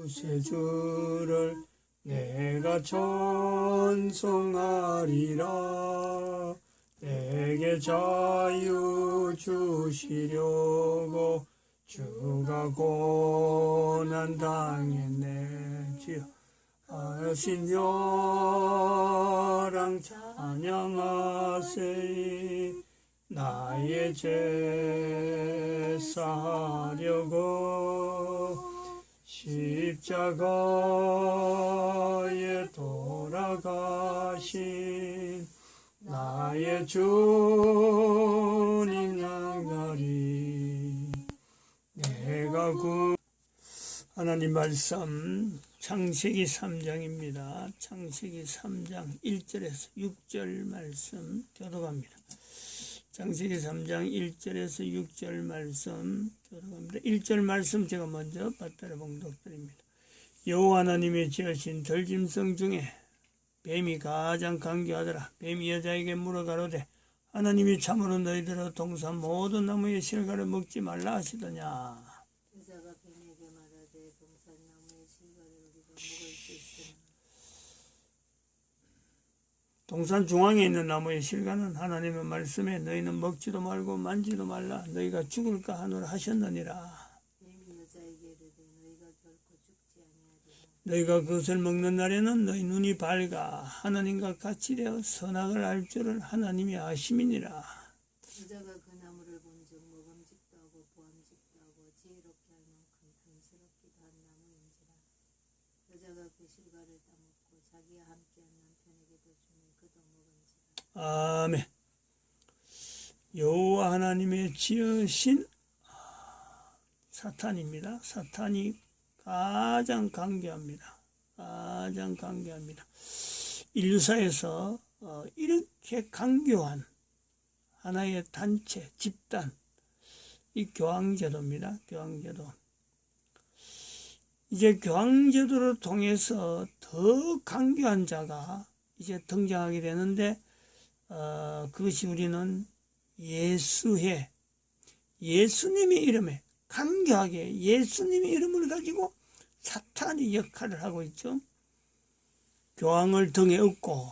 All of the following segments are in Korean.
새 주를 내가 찬송하리라. 내게 자유 주시려고 주가 고난 당했네. 주여 하신 벼랑 찬양하세요. 나의 죄 사하려고 십자가에 돌아가신 나의 주님 나가리. 내가 하나님 말씀 창세기 3장입니다. 창세기 3장 1절에서 6절 말씀 교독합니다. 창세기 3장 1절에서 6절 말씀 교독합니다. 1절 말씀 제가 먼저 받들어 봉독드립니다. 여호와 하나님의 지으신 들짐승 중에 뱀이 가장 강교하더라. 뱀이 여자에게 물어가로되 하나님이 참으로 너희들의 동산 모든 나무의 실과를 먹지 말라 하시더냐. 여자가 뱀에게 말하되 동산 나무의 실과를 우리가 먹을 수 있으나 동산 중앙에 있는 나무의 실과는 하나님의 말씀에 너희는 먹지도 말고 만지도 말라 너희가 죽을까 하노라 하셨느니라. 뱀이 여자에게 이르되 너희가 결코 죽지 아니하리라. 너희가 그것을 먹는 날에는 너희 눈이 밝아 하나님과 같이 되어 선악을 알 줄을 하나님이 아심이니라. 여자가 그 나무를 본즉 먹음직도 하고 보암직도 하고 지혜롭게 할 만큼 탐스럽기도 한 나무인지라. 여자가 그 실과를 따먹고 자기와 함께한 남편에게도 주니 그도 먹은지라. 아멘. 여호와 하나님의 지으신 사탄입니다. 사탄이 가장 강교합니다. 가장 강교합니다. 인류사에서 이렇게 강교한 하나의 단체, 집단, 이 교황제도입니다. 교황제도. 이제 교황제도를 통해서 더 강교한 자가 이제 등장하게 되는데 그것이 우리는 예수회, 예수님의 이름에 강교하게 예수님의 이름을 가지고 사탄이 역할을 하고 있죠. 교황을 등에 업고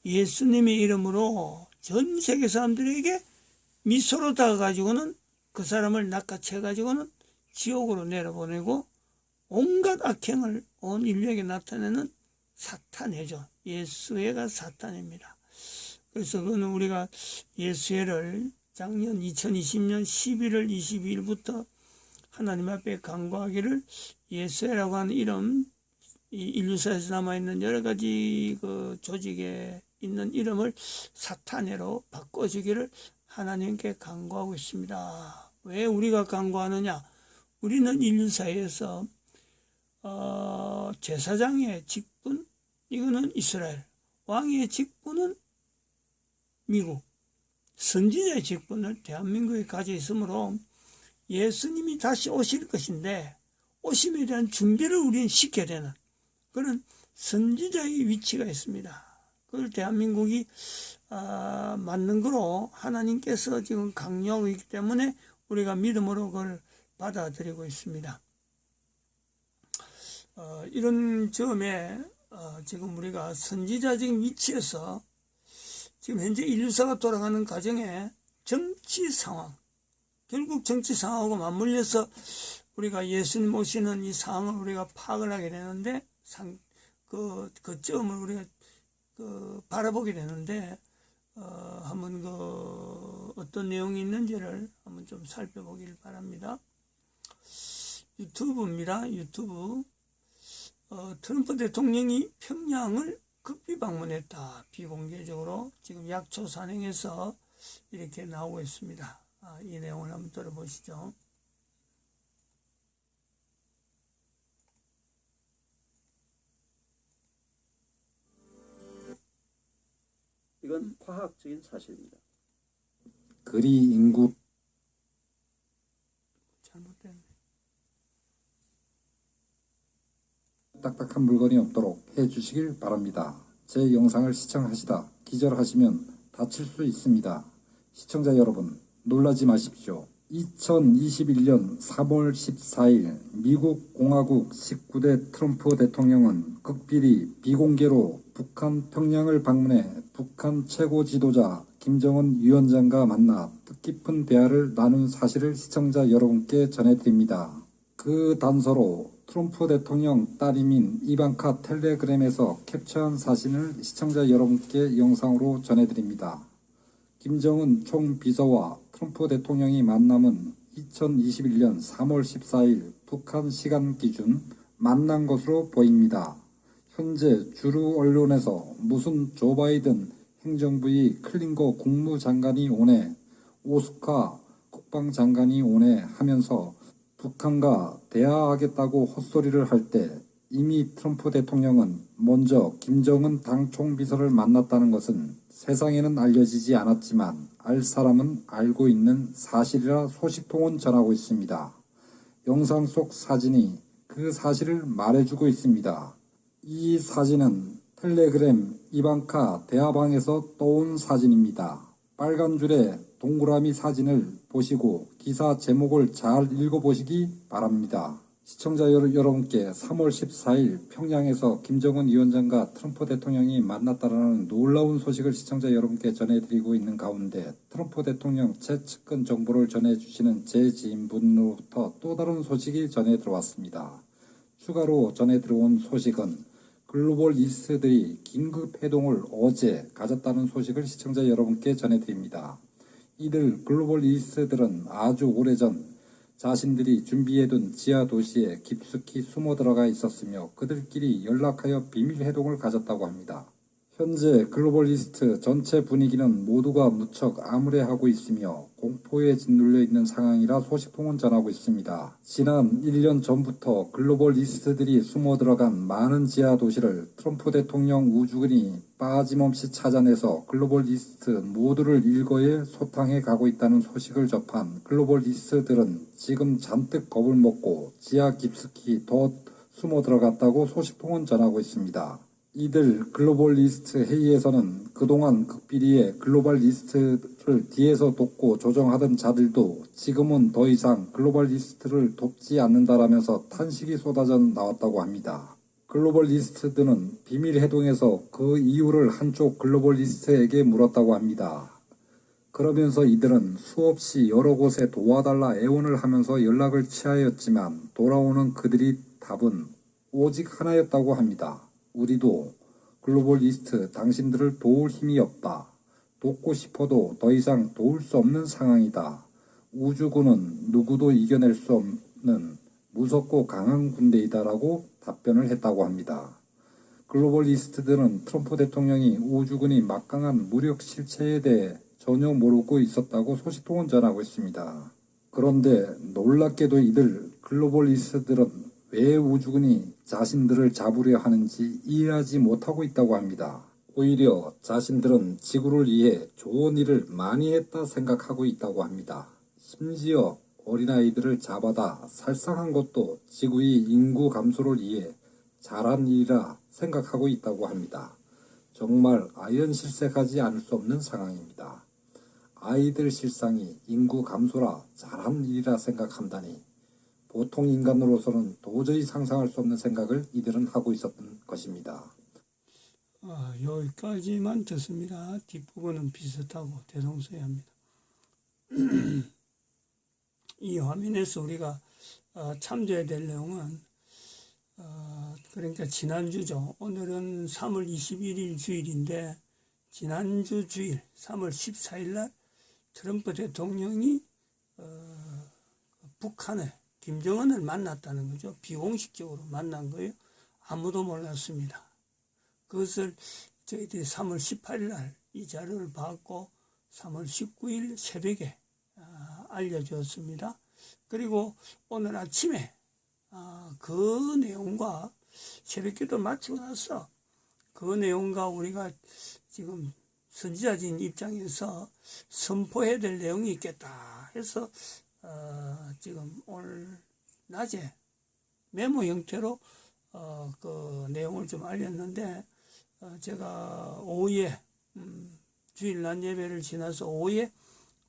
예수님의 이름으로 전 세계 사람들에게 미소로 다가가지고는 그 사람을 낚아채가지고는 지옥으로 내려보내고 온갖 악행을 온 인류에게 나타내는 사탄회죠. 예수회가 사탄입니다. 그래서 그거는 우리가 예수회를 작년 2020년 11월 22일부터 하나님 앞에 간구하기를 예수회라고 하는 이름, 이 인류사에서 남아있는 여러 가지 그 조직에 있는 이름을 사탄회로 바꿔주기를 하나님께 간구하고 있습니다. 왜 우리가 간구하느냐? 우리는 인류사에서 제사장의 직분, 이거는 이스라엘, 왕의 직분은 미국, 선지자의 직분을 대한민국에 가져 있으므로 예수님이 다시 오실 것인데 오심에 대한 준비를 우리는 시켜야 되는 그런 선지자의 위치가 있습니다. 그걸 대한민국이 맞는 거로 하나님께서 지금 강요하고 있기 때문에 우리가 믿음으로 그걸 받아들이고 있습니다. 이런 점에 지금 우리가 선지자적인 위치에서 지금 현재 인류사가 돌아가는 과정에 정치 상황, 결국 정치 상황하고 맞물려서 우리가 예수님 오시는 이 상황을 우리가 파악을 하게 되는데 그 점을 우리가 바라보게 되는데 한번 어떤 내용이 있는지를 한번 좀 살펴보길 바랍니다. 유튜브입니다. 유튜브. 트럼프 대통령이 평양을 급히 방문했다. 비공개적으로 지금 약초 산행에서 이렇게 나오고 있습니다. 이 내용을 한번 들어보시죠. 이건 과학적인 사실입니다. 거리 인구 잘못됐네. 딱딱한 물건이 없도록 해주시길 바랍니다. 제 영상을 시청하시다 기절하시면 다칠 수 있습니다. 시청자 여러분 놀라지 마십시오. 2021년 3월 14일 미국 공화국 19대 트럼프 대통령은 극비리 비공개로 북한 평양을 방문해 북한 최고 지도자 김정은 위원장과 만나 뜻깊은 대화를 나눈 사실을 시청자 여러분께 전해드립니다. 그 단서로 트럼프 대통령 딸임인 이방카 텔레그램에서 캡처한 사진을 시청자 여러분께 영상으로 전해드립니다. 김정은 총비서와 트럼프 대통령이 만남은 2021년 3월 14일 북한 시간 기준 만난 것으로 보입니다. 현재 주류 언론에서 무슨 조 바이든 행정부의 클린거 국무장관이 오네, 오스카 국방장관이 오네 하면서 북한과 대화하겠다고 헛소리를 할 때 이미 트럼프 대통령은 먼저 김정은 당 총비서를 만났다는 것은 세상에는 알려지지 않았지만 알 사람은 알고 있는 사실이라 소식통은 전하고 있습니다. 영상 속 사진이 그 사실을 말해주고 있습니다. 이 사진은 텔레그램 이방카 대화방에서 떠온 사진입니다. 빨간 줄의 동그라미 사진을 보시고 기사 제목을 잘 읽어보시기 바랍니다. 시청자 여러분께 3월 14일 평양에서 김정은 위원장과 트럼프 대통령이 만났다라는 놀라운 소식을 시청자 여러분께 전해드리고 있는 가운데 트럼프 대통령 최측근 정보를 전해주시는 제 지인분으로부터 또 다른 소식이 전해 들어왔습니다. 추가로 전해 들어온 소식은 글로벌 이스트들이 긴급 회동을 어제 가졌다는 소식을 시청자 여러분께 전해드립니다. 이들 글로벌 이스트들은 아주 오래전 자신들이 준비해둔 지하 도시에 깊숙이 숨어 들어가 있었으며 그들끼리 연락하여 비밀 회동을 가졌다고 합니다. 현재 글로벌 이스트 전체 분위기는 모두가 무척 암울해하고 있으며 공포에 짓눌려 있는 상황이라 소식통은 전하고 있습니다. 지난 1년 전부터 글로벌 이스트들이 숨어 들어간 많은 지하 도시를 트럼프 대통령 우주군이 빠짐없이 찾아내서 글로벌 이스트 모두를 일거에 소탕해 가고 있다는 소식을 접한 글로벌 이스트들은 지금 잔뜩 겁을 먹고 지하 깊숙이 더 숨어 들어갔다고 소식통은 전하고 있습니다. 이들 글로벌 리스트 회의에서는 그동안 극비리의 글로벌 리스트를 뒤에서 돕고 조정하던 자들도 지금은 더 이상 글로벌 리스트를 돕지 않는다라면서 탄식이 쏟아져 나왔다고 합니다. 글로벌 리스트들은 비밀 회동에서 그 이유를 한쪽 글로벌 리스트에게 물었다고 합니다. 그러면서 이들은 수없이 여러 곳에 도와달라 애원을 하면서 연락을 취하였지만 돌아오는 그들의 답은 오직 하나였다고 합니다. 우리도 글로벌 이스트 당신들을 도울 힘이 없다. 돕고 싶어도 더 이상 도울 수 없는 상황이다. 우주군은 누구도 이겨낼 수 없는 무섭고 강한 군대이다라고 답변을 했다고 합니다. 글로벌 이스트들은 트럼프 대통령이 우주군이 막강한 무력 실체에 대해 전혀 모르고 있었다고 소식통은 전하고 있습니다. 그런데 놀랍게도 이들 글로벌 이스트들은 왜 우주군이 자신들을 잡으려 하는지 이해하지 못하고 있다고 합니다. 오히려 자신들은 지구를 위해 좋은 일을 많이 했다 생각하고 있다고 합니다. 심지어 어린아이들을 잡아다 살상한 것도 지구의 인구 감소를 위해 잘한 일이라 생각하고 있다고 합니다. 정말 아연실색하지 않을 수 없는 상황입니다. 아이들 실상이 인구 감소라 잘한 일이라 생각한다니 보통 인간으로서는 도저히 상상할 수 없는 생각을 이들은 하고 있었던 것입니다. 여기까지만 듣습니다. 뒷부분은 비슷하고 대동소이합니다. 이 화면에서 우리가 참조해야 될 내용은 그러니까 지난주죠. 오늘은 3월 21일 주일인데 지난주 주일 3월 14일 날 트럼프 대통령이 북한에 김정은을 만났다는 거죠. 비공식적으로 만난 거예요. 아무도 몰랐습니다. 그것을 저희들이 3월 18일 날 이 자료를 받고 3월 19일 새벽에 알려주었습니다. 그리고 오늘 아침에 그 내용과 새벽기도를 마치고 나서 그 내용과 우리가 지금 선지자진 입장에서 선포해야 될 내용이 있겠다 해서 지금 오늘 낮에 메모 형태로 그 내용을 좀 알렸는데 제가 오후에 주일 낮 예배를 지나서 오후에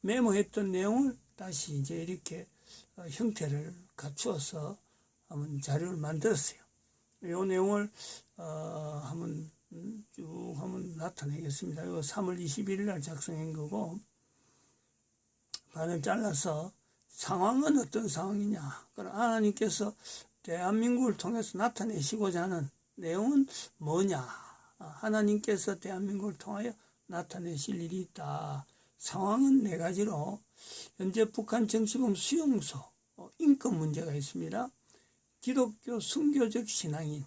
메모했던 내용을 다시 이제 이렇게 형태를 갖추어서 한번 자료를 만들었어요. 이 내용을 한번 쭉 한번 나타내겠습니다. 이거 3월 21일 날 작성한 거고, 반을 잘라서 상황은 어떤 상황이냐, 그럼 하나님께서 대한민국을 통해서 나타내시고자 하는 내용은 뭐냐, 하나님께서 대한민국을 통하여 나타내실 일이 있다. 상황은 네 가지로, 현재 북한 정치범 수용소 인권 문제가 있습니다. 기독교 순교적 신앙인,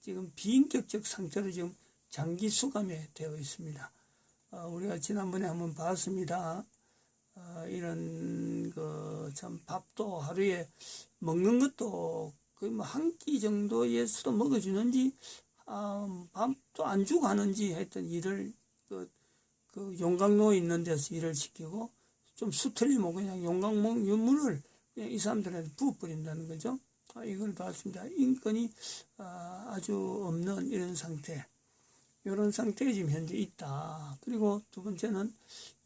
지금 비인격적 상태로 지금 장기 수감에 되어 있습니다. 우리가 지난번에 한번 봤습니다. 이런 참 밥도 하루에 먹는 것도 거의 뭐 한 끼 정도의 수도 먹어주는지, 밥도 안 주고 하는지 하여튼 일을 그 용광로에 있는 데서 일을 시키고, 좀 수틀리면 그냥 용광물을 그냥 이 사람들한테 부어버린다는 거죠. 이걸 봤습니다. 인권이 아주 없는 이런 상태, 이런 상태에 지금 현재 있다. 그리고 두 번째는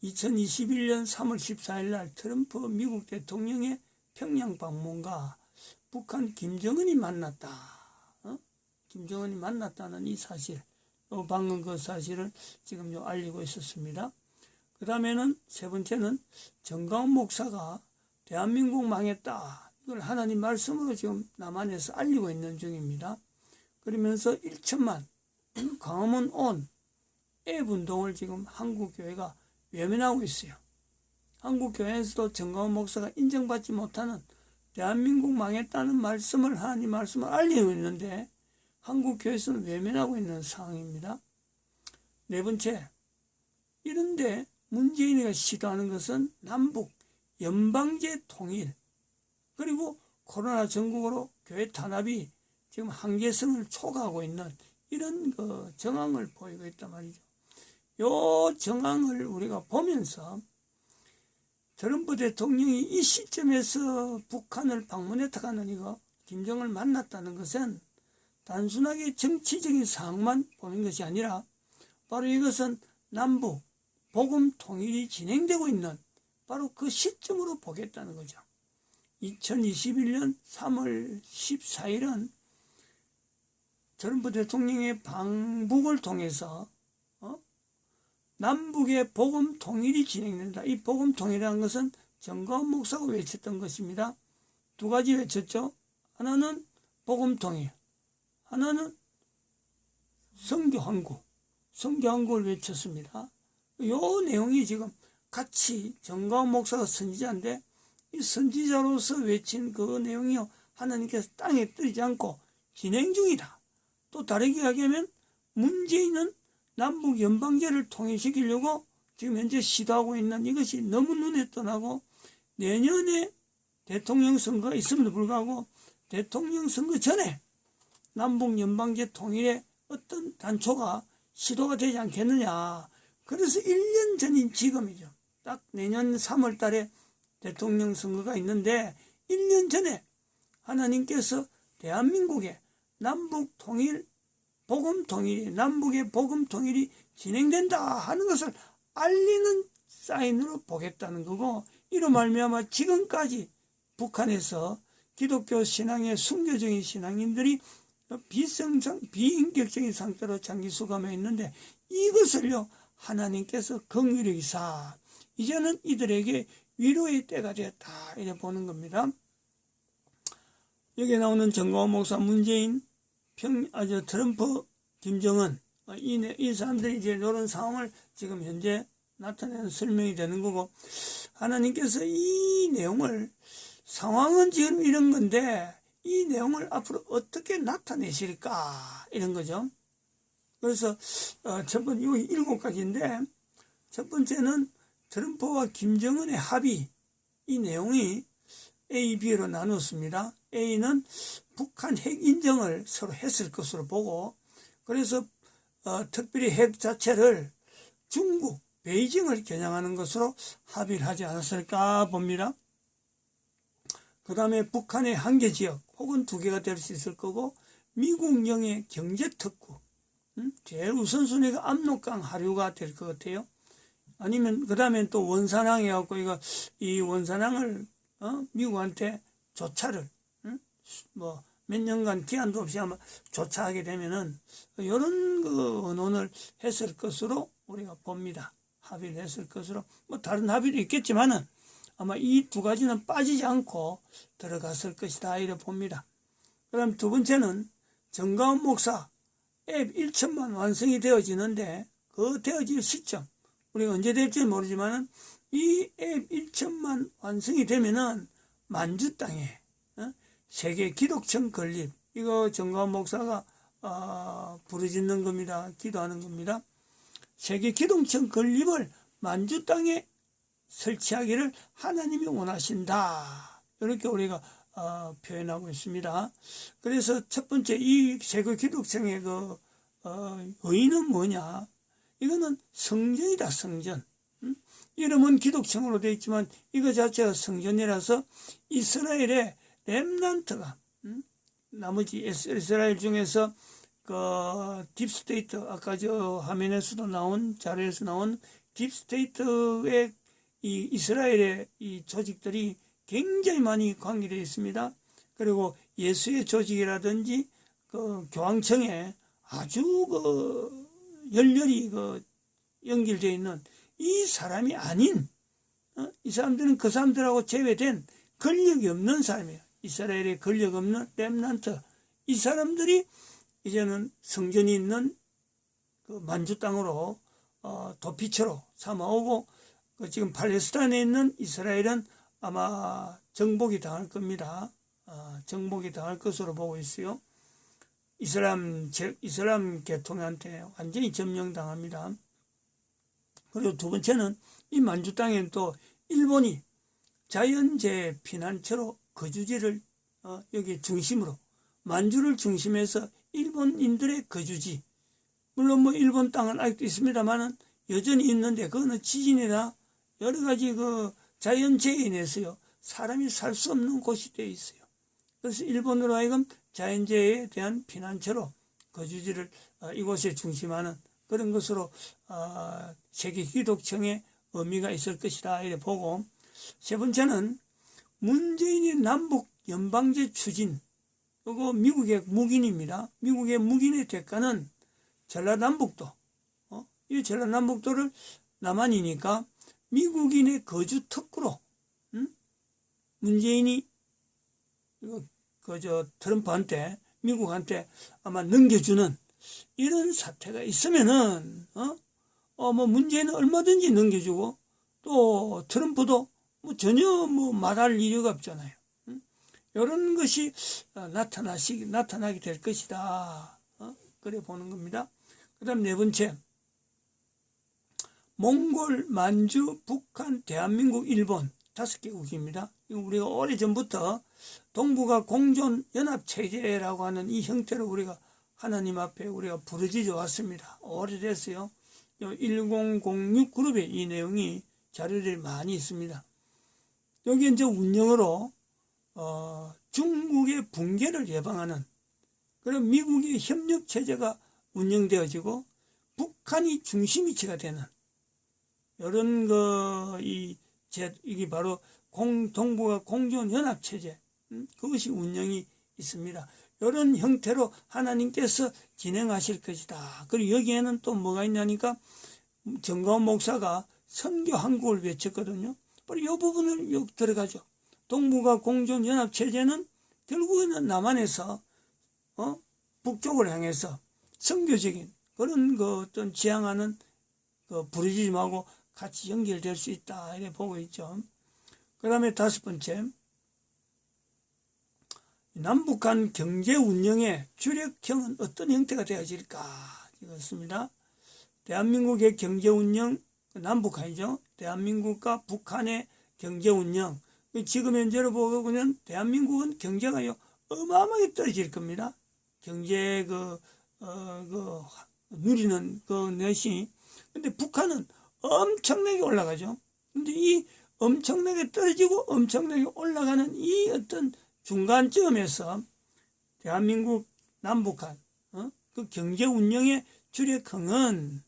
2021년 3월 14일 날 트럼프 미국 대통령의 평양 방문과 북한 김정은이 만났다. 김정은이 만났다는 이 사실, 방금 그 사실을 지금 알리고 있었습니다. 그 다음에는 세 번째는 정가운 목사가 대한민국 망했다, 이걸 하나님 말씀으로 지금 남한에서 알리고 있는 중입니다. 그러면서 1천만 광화문 온 앱운동을 지금 한국교회가 외면하고 있어요. 한국교회에서도 정가운 목사가 인정받지 못하는 대한민국 망했다는 말씀을, 하나님 말씀을 알리고 있는데 한국교회에서는 외면하고 있는 상황입니다. 네 번째, 이런데 문재인이가 시도하는 것은 남북 연방제 통일, 그리고 코로나 전국으로 교회 탄압이 지금 한계성을 초과하고 있는 이런 정황을 보이고 있단 말이죠. 이 정황을 우리가 보면서 트럼프 대통령이 이 시점에서 북한을 방문했다가는 이거 김정을 만났다는 것은 단순하게 정치적인 상황만 보는 것이 아니라 바로 이것은 남북 복음 통일이 진행되고 있는 바로 그 시점으로 보겠다는 거죠. 2021년 3월 14일은 트럼프 대통령의 방북을 통해서 남북의 복음 통일이 진행된다. 이 복음 통일이라는 것은 정가운 목사가 외쳤던 것입니다. 두 가지 외쳤죠. 하나는 복음 통일, 하나는 선교 한국을 외쳤습니다. 이 내용이 지금 같이 정가운 목사가 선지자인데, 이 선지자로서 외친 그 내용이요, 하나님께서 땅에 떨어지지 않고 진행 중이다. 또 다르게 이야기하면 문재인은 남북 연방제를 통일시키려고 지금 현재 시도하고 있는 이것이 너무 눈에 띄고, 내년에 대통령 선거가 있음에도 불구하고 대통령 선거 전에 남북 연방제 통일의 어떤 단초가 시도가 되지 않겠느냐. 그래서 1년 전인 지금이죠. 딱 내년 3월 달에 대통령 선거가 있는데 1년 전에 하나님께서 대한민국의 남북 통일, 복음 통일이, 남북의 복음 통일이 진행된다 하는 것을 알리는 사인으로 보겠다는 거고, 이로 말미암아 지금까지 북한에서 기독교 신앙의 순교적인 신앙인들이 비인격적인 상태로 장기 수감해 있는데, 이것을요 하나님께서 긍휼히 여기사 이제는 이들에게 위로의 때가 되었다, 이렇게 보는 겁니다. 여기에 나오는 정가운 목사, 문재인, 트럼프, 김정은, 이 사람들이 이제 이런 상황을 지금 현재 나타내는 설명이 되는 거고, 하나님께서 이 내용을, 상황은 지금 이런 건데 이 내용을 앞으로 어떻게 나타내실까, 이런 거죠. 그래서 첫 번째, 여기 7가지인데 첫 번째는 트럼프와 김정은의 합의, 이 내용이 A, B로 나눴습니다. A는 북한 핵 인정을 서로 했을 것으로 보고, 그래서 특별히 핵 자체를 중국, 베이징을 겨냥하는 것으로 합의를 하지 않았을까 봅니다. 그 다음에 북한의 한계 지역 혹은 2개가 될 수 있을 거고, 미국령의 경제특구, 제일 우선순위가 압록강 하류가 될 것 같아요. 아니면 그 다음엔 또 원산항 해갖고 이 원산항을 미국한테 조차를 뭐 몇 년간 기한도 없이 아마 조차하게 되면은 이런 그 언론을 했을 것으로 우리가 봅니다. 합의를 했을 것으로 뭐 다른 합의도 있겠지만은 아마 이 두 가지는 빠지지 않고 들어갔을 것이다 이렇게 봅니다. 그럼 두 번째는 정가원 목사 앱 1천만 완성이 되어지는데 그 되어질 시점 우리가 언제 될지 모르지만은 이 앱 1천만 완성이 되면은 만주 땅에 세계 기독청 건립 이거 정가원 목사가 부르짖는 겁니다. 기도하는 겁니다. 세계 기독청 건립을 만주 땅에 설치하기를 하나님이 원하신다. 이렇게 우리가 표현하고 있습니다. 그래서 첫 번째 이 세계 기독청의 그 의의는 뭐냐? 이거는 성전이다, 성전. 이름은 기독청으로 되어 있지만 이거 자체가 성전이라서 이스라엘의 렘넌트가 나머지 이스라엘 중에서 그 딥스테이트 아까 저 화면에서도 나온 자료에서 나온 딥스테이트의 이 이스라엘의 이 조직들이 굉장히 많이 관계되어 있습니다. 그리고 예수의 조직이라든지 그 교황청에 아주 그 열렬히 그 연결되어 있는 이 사람이 아닌 이 사람들은 그 사람들하고 제외된 권력이 없는 사람이에요. 이스라엘에 권력 없는 렘넌트 이 사람들이 이제는 성전이 있는 그 만주 땅으로 도피처로 삼아오고 지금 팔레스타인에 있는 이스라엘은 아마 정복이 당할 겁니다. 정복이 당할 것으로 보고 있어요. 이슬람 계통한테 완전히 점령당합니다. 그리고 두 번째는 이 만주 땅에는 또 일본이 자연재해 피난처로 거주지를 여기 중심으로 만주를 중심해서 일본인들의 거주지 물론 뭐 일본 땅은 아직도 있습니다만은 여전히 있는데 그거는 지진이나 여러 가지 그 자연재해에 인해서요 사람이 살 수 없는 곳이 되어 있어요. 그래서 일본으로 하여금 자연재해에 대한 피난처로 거주지를 이곳에 중심하는 그런 것으로 세계 기독청의 의미가 있을 것이다 이렇게 보고 세 번째는 문재인의 남북 연방제 추진 그리고 미국의 묵인입니다. 미국의 묵인의 대가는 전라남북도 이 전라남북도를 남한이니까 미국인의 거주 특구로 문재인이 그저 트럼프한테 미국한테 아마 넘겨주는 이런 사태가 있으면은 뭐 문재인은 얼마든지 넘겨주고 또 트럼프도 뭐 전혀 뭐 말할 이유가 없잖아요. 이런 것이 나타나게 될 것이다. 그래 보는 겁니다. 그 다음 네 번째 몽골, 만주, 북한, 대한민국, 일본 5개국입니다. 우리가 오래전부터 동북아 공존 연합체제라고 하는 이 형태로 우리가 하나님 앞에 우리가 부르짖어 왔습니다. 오래됐어요. 1006 그룹에 이 내용이 자료들이 많이 있습니다. 여기 이제 운영으로 중국의 붕괴를 예방하는 그런 미국의 협력 체제가 운영되어지고 북한이 중심이치가 되는 이런 이게 바로 동북아 공존 연합 체제 그것이 운영이 있습니다. 이런 형태로 하나님께서 진행하실 것이다. 그리고 여기에는 또 뭐가 있냐니까 정가원 목사가 선교 한국을 외쳤거든요. 바로 이 부분을 들어가죠. 동북아 공존 연합 체제는 결국에는 남한에서 북쪽을 향해서 선교적인 그런 그 어떤 지향하는 그 부르짖음하고 같이 연결될 수 있다 이렇게 보고 있죠. 그 다음에 5번째 남북한 경제 운영의 주력형은 어떤 형태가 되어질까 이것입니다. 대한민국의 경제 운영 남북한이죠. 대한민국과 북한의 경제 운영 지금 현재로 보면 대한민국은 경제가요 어마어마하게 떨어질 겁니다. 경제 누리는 그 것이 근데 북한은 엄청나게 올라가죠. 근데 이 엄청나게 떨어지고 엄청나게 올라가는 이 어떤 중간점에서 대한민국 남북한 그 경제 운영의 주력형은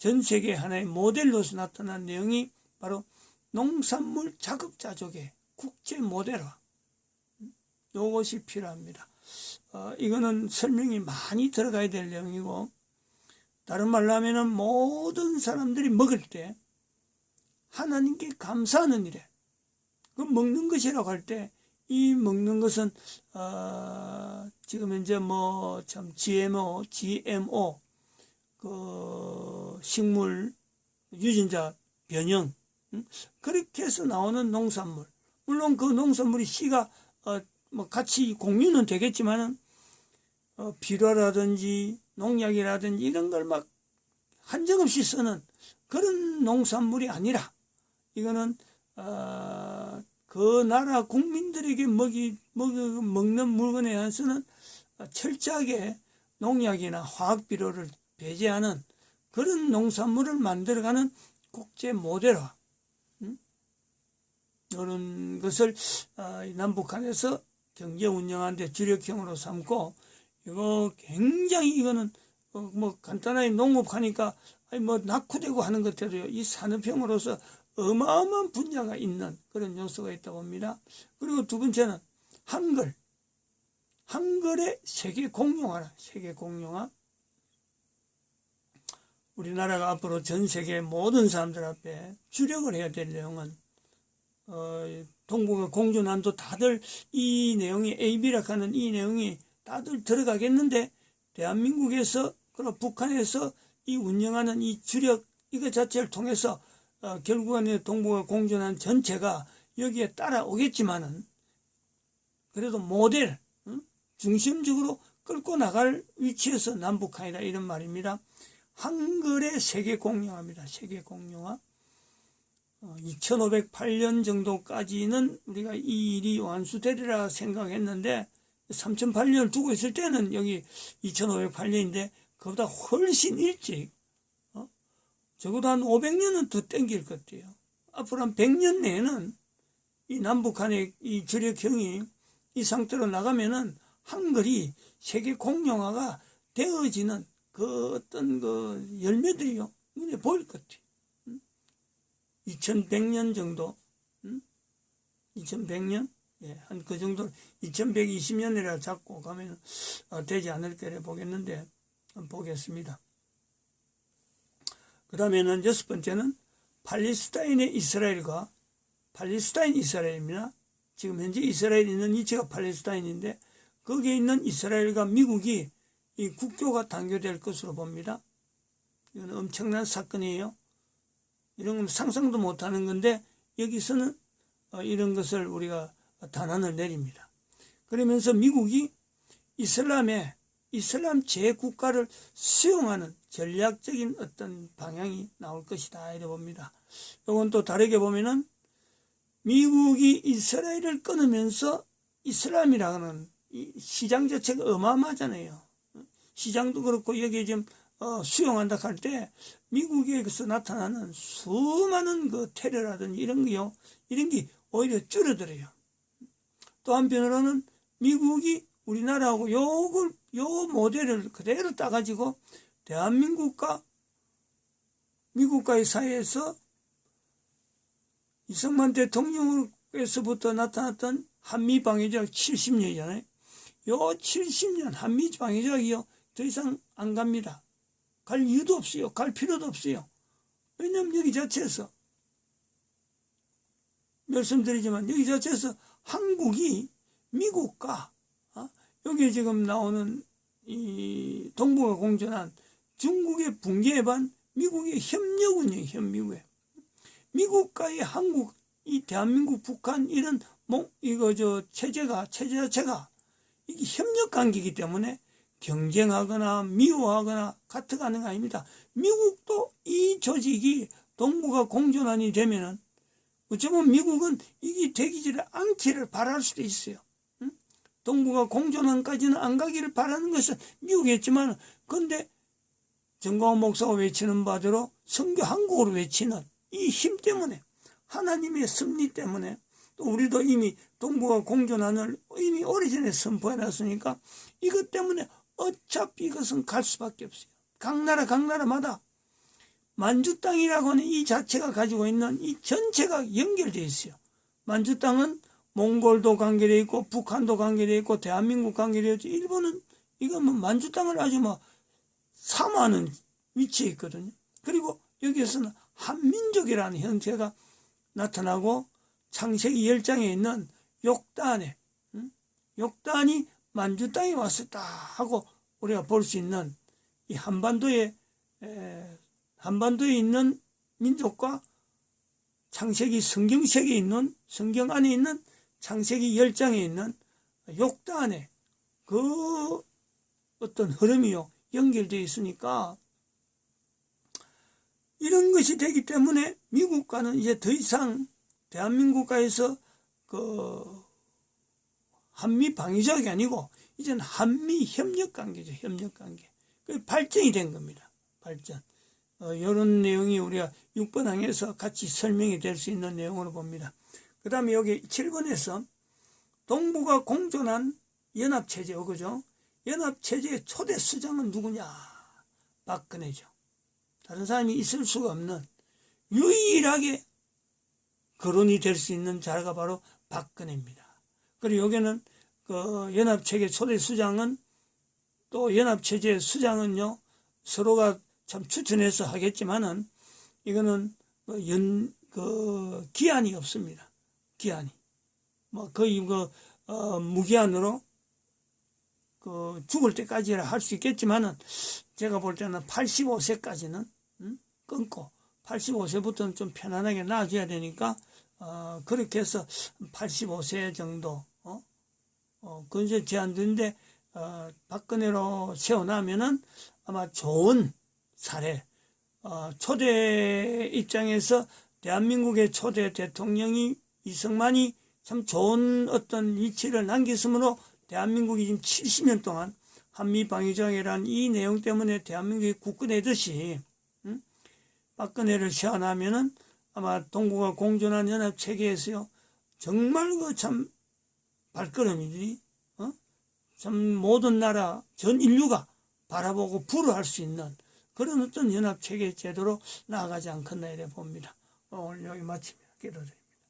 전 세계 하나의 모델로서 나타난 내용이 바로 농산물 자급자족의 국제 모델화. 이것이 필요합니다. 이거는 설명이 많이 들어가야 될 내용이고, 다른 말로 하면은 모든 사람들이 먹을 때 하나님께 감사하는 일에, 그 먹는 것이라고 할 때, 이 먹는 것은 지금 현재 뭐 참 GMO 그 식물 유전자 변형, 그렇게 해서 나오는 농산물, 물론 그 농산물이 씨가 뭐 같이 공유는 되겠지만은 비료라든지 농약이라든지 이런 걸 막 한정없이 쓰는 그런 농산물이 아니라, 이거는 그 나라 국민들에게 먹는 물건에 한해서는 철저하게 농약이나 화학 비료를 배제하는 그런 농산물을 만들어가는 국제 모델화, 이런 것을 남북한에서 경제 운영하는데 주력형으로 삼고, 이거 굉장히, 이거는 뭐 간단하게 농업하니까 뭐 낙후되고 하는 것들이요, 이 산업형으로서 어마어마한 분야가 있는 그런 요소가 있다고 봅니다. 그리고 두 번째는 한글의 세계 공용화라. 세계 공용화. 우리나라가 앞으로 전 세계 모든 사람들 앞에 주력을 해야 될 내용은 동북아 공존한도 다들 이 내용이 AB락 하는 이 내용이 다들 들어가겠는데, 대한민국에서 그리고 북한에서 이 운영하는 이 주력 이거 자체를 통해서 결국은 동북아 공존한 전체가 여기에 따라오겠지만은, 그래도 모델 중심적으로 끌고 나갈 위치에서 남북한이다, 이런 말입니다. 한글의 세계 공용화입니다. 세계 공용화. 2508년 정도까지는 우리가 이 일이 완수되리라 생각했는데, 3008년을 두고 있을 때는 여기 2508년인데 그보다 훨씬 일찍, 적어도 한 500년은 더 땡길 것 같아요. 앞으로 한 100년 내에는 이 남북한의 이 주력형이 이 상태로 나가면은 한글이 세계 공용화가 되어지는 그 어떤 그 열매들이요, 눈에 보일 것 같아요. 2100년 정도, 2100년? 예, 한 그 정도, 2120년이라 잡고 가면 되지 않을까 보겠는데, 보겠습니다. 그 다음에는 여섯 번째는 팔레스타인의 이스라엘과, 팔레스타인 이스라엘입니다. 지금 현재 이스라엘에 있는 위치가 팔레스타인인데, 거기에 있는 이스라엘과 미국이 이 국교가 단교될 것으로 봅니다. 이건 엄청난 사건이에요. 이런 건 상상도 못하는 건데, 여기서는 이런 것을 우리가 단안을 내립니다. 그러면서 미국이 이슬람 제국가를 수용하는 전략적인 어떤 방향이 나올 것이다, 이래 봅니다. 이건 또 다르게 보면은, 미국이 이스라엘을 끊으면서 이슬람이라는 이 시장 자체가 어마어마하잖아요. 시장도 그렇고 여기에 지금 수용한다 할 때 미국에서 나타나는 수많은 그 테러라든지 이런 게 오히려 줄어들어요. 또 한편으로는 미국이 우리나라하고 요 모델을 그대로 따가지고 대한민국과 미국과의 사이에서 이승만 대통령에서부터 나타났던 한미방위조약 70년이잖아요. 요 70년 한미방위조약이요, 더 이상 안 갑니다. 갈 이유도 없어요. 갈 필요도 없어요. 왜냐하면 여기 자체에서, 말씀드리지만 여기 자체에서 한국이 미국과 여기 지금 나오는 이 동북아 공존한 중국의 붕괴에 반 미국의 협력운이에요. 협력에 미국과의 한국, 이 대한민국, 북한 이런 체제 자체가 이게 협력 관계이기 때문에 경쟁하거나 미워하거나 같아가는 거 아닙니다. 미국도 이 조직이 동북아 공존환이 되면은 어쩌면 미국은 이게 되기 않기를 바랄 수도 있어요. 동북아 공존환까지는 안 가기를 바라는 것은 미국이었지만, 그런데 정광훈 목사가 외치는 바대로 성교 한국어로 외치는 이 힘 때문에, 하나님의 섭리 때문에, 또 우리도 이미 동북아 공존환을 이미 오래전에 선포해놨으니까 이것 때문에 어차피 이것은 갈 수밖에 없어요. 각 나라마다 만주 땅이라고 하는 이 자체가 가지고 있는 이 전체가 연결되어 있어요. 만주 땅은 몽골도 관계되어 있고 북한도 관계되어 있고 대한민국 관계되어 있고 일본은 이거 뭐 만주 땅을 아주 뭐 사모하는 위치에 있거든요. 그리고 여기에서는 한민족이라는 형태가 나타나고 창세기 10장에 있는 욕단에 욕단이 만주 땅에 왔었다 하고 우리가 볼 수 있는 이 한반도에 있는 민족과 창세기 성경책에 있는 성경 안에 있는 창세기 10장에 있는 욕단에 그 어떤 흐름이요 연결되어 있으니까 이런 것이 되기 때문에 미국과는 이제 더 이상 대한민국과에서 그 한미 방위적이 아니고 이제는 한미 협력 관계죠. 협력 관계. 그 발전이 된 겁니다. 발전. 이런 내용이 우리가 6번 항에서 같이 설명이 될 수 있는 내용으로 봅니다. 그 다음에 여기 7번에서 동북아 공존한 연합체제, 그죠? 연합체제의 초대 수장은 누구냐? 박근혜죠. 다른 사람이 있을 수가 없는 유일하게 거론이 될 수 있는 자가 바로 박근혜입니다. 그리고 여기는 그 연합체계 초대 수장은 또 연합체제 수장은요 서로가 참 추천해서 하겠지만은 이거는 기한이 없습니다. 기한이 뭐 거의 무기한으로 죽을 때까지라 할 수 있겠지만은 제가 볼 때는 85세까지는 끊고 85세부터는 좀 편안하게 놔줘야 되니까 그렇게 해서 85세 정도 그건 이제 제한되는데 박근혜로 세워나면은 아마 좋은 사례 초대 입장에서 대한민국의 초대 대통령이 이승만이 참 좋은 어떤 위치를 남겼으므로 대한민국이 지금 70년 동안 한미방위정이라는 이 내용 때문에 대한민국이 굳건해듯이 박근혜를 세워나면은 아마 동북아 공존한 연합체계에서요 정말 그 참 발걸음이지 참 모든 나라 전 인류가 바라보고 부러할 수 있는 그런 어떤 연합체계 제도로 나아가지 않겠나 이래 봅니다. 오늘 여기 마칩니다. 기도드립니다.